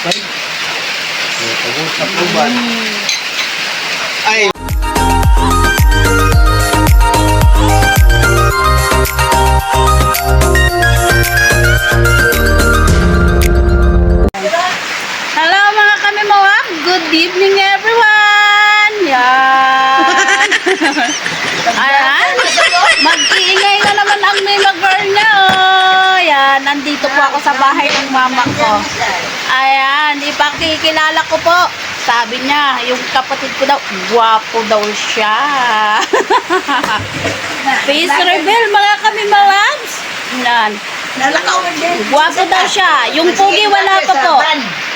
Pag-usap mo ba? Ay! Hello mga kami mga. Good evening everyone. Yan. Ayan. Mag-iingay na naman ang Mima girl niya. Oh. Yan. Nandito po ako sa bahay ng mama ko. Ayan. Ipakikilala ko po. Sabi niya, yung kapatid ko daw, guwapo daw siya. Face reveal mga kami mga. Yan. Guwapo daw siya. Yung pugi wala pa po.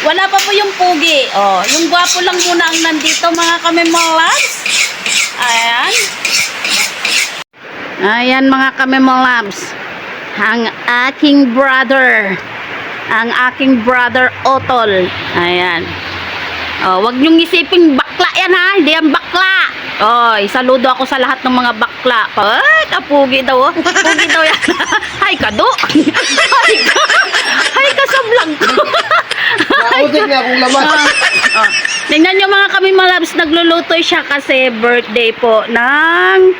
Wala pa po yung pugi. Oh, yung guwapo lang muna ang nandito mga kami mga labs. Ayan. Ayan mga kami mga labs. Ang aking brother. Ang aking brother Otol. Ayan. Oh, wag niyong isipin bakla yan ha. Hindi yan bakla. Oh, saludo ako sa lahat ng mga bakla. Ay, kapugi daw. Oh. Pugi daw yan. Ay, kado. Ay, kasablang ko. Nautik na akong laman. Tingnan nyo mga kami mga labs, nagluluto siya kasi birthday po ng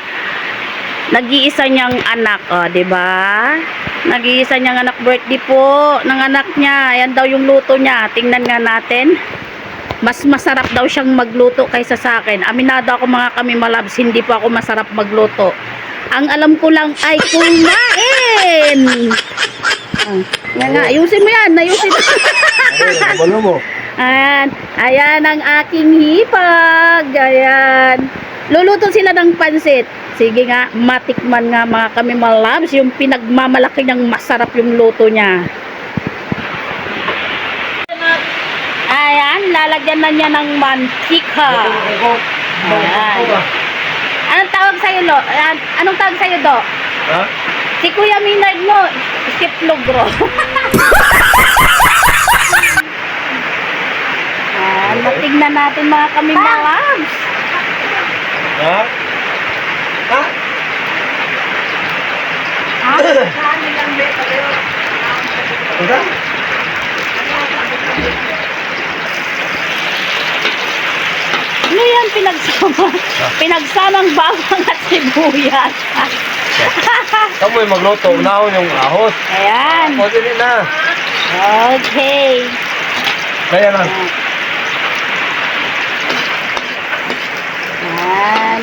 nag-iisa niyang anak. O, diba? Nag-iisa niyang anak, birthday po ng anak niya. Ayan daw yung luto niya. Tingnan nga natin. Mas masarap daw siyang magluto kaysa sa akin. Aminado ako mga kami malabs, hindi po ako masarap magluto. Ang alam ko lang ay kumain. Yan nga, ayusin mo yan, ayusin mo. Balo mo. Ayan, ayan ang aking hipag. Ayan. Luluto sila ng pansit. Sige nga, matikman nga mga kami malabs, yung pinagmamalaki niyang masarap yung luto niya. Ayan, lalagyan na niya ng mantika. Ayan. Anong tawag sa'yo, Lo? Anong tawag sa'yo, Do? Ha? Si Kuya Minard mo, skip logro. Ayan, matignan natin mga kami malabs. Ha? Ha? Ha? Ano yan pinagsamang bawang at sibuyas. Kamu yung magluto. Unahon yung ahos. Ayan. O, dili na. Okay. Kaya lang. Ayan.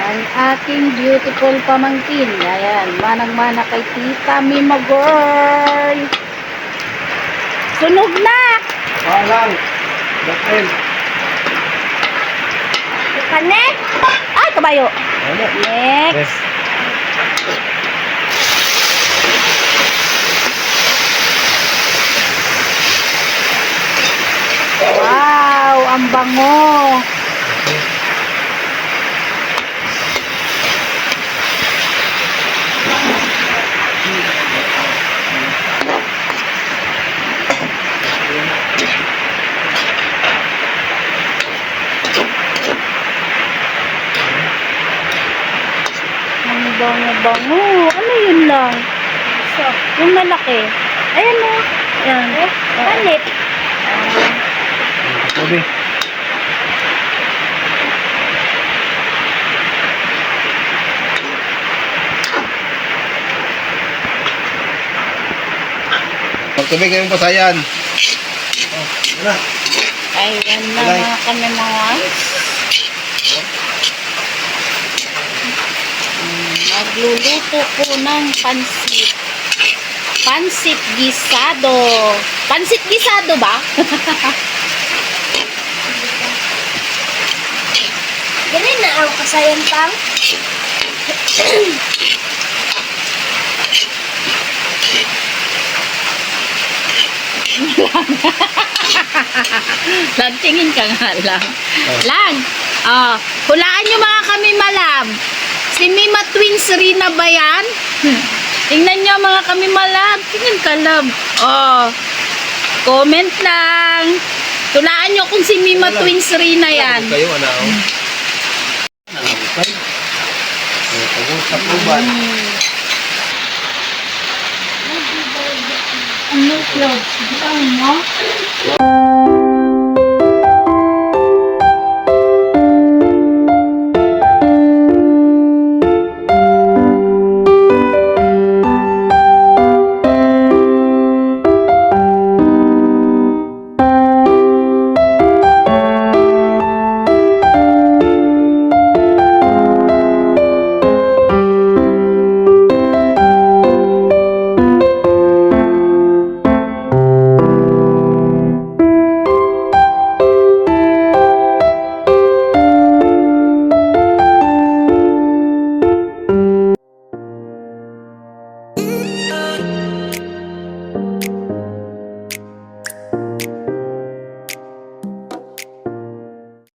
Ang aking beautiful pamangkin. Ayan. Manang-mana kay Tita Mima girl. Sunog na. Lang. Bakil. Kanek. Ay, kabayo. Ano? Next. Wow, ang bango. Ang bango-bango. Ano yun lang? So, yung malaki. Ayan o. Ayan. Panit. Sabi. Magtubig kayong pasayan. Oh, wala. Ayan na mga kami mga. Nagluluto po ng pansit. Pansit gisado. Pansit gisado ba? Ganun na ang kasayan pang. Lang, tingin ka nga lang. Lang, hulaan nyo mga kami malam. Si Mima Twins Rina ba yan? Tingnan nyo mga kami malam. Tingin ka lab. Comment lang. Hulaan nyo kung si Mima Twins Rina yan. Kayo, ano? Okay. Pag-usap mo ba? Ano, Claude? Ang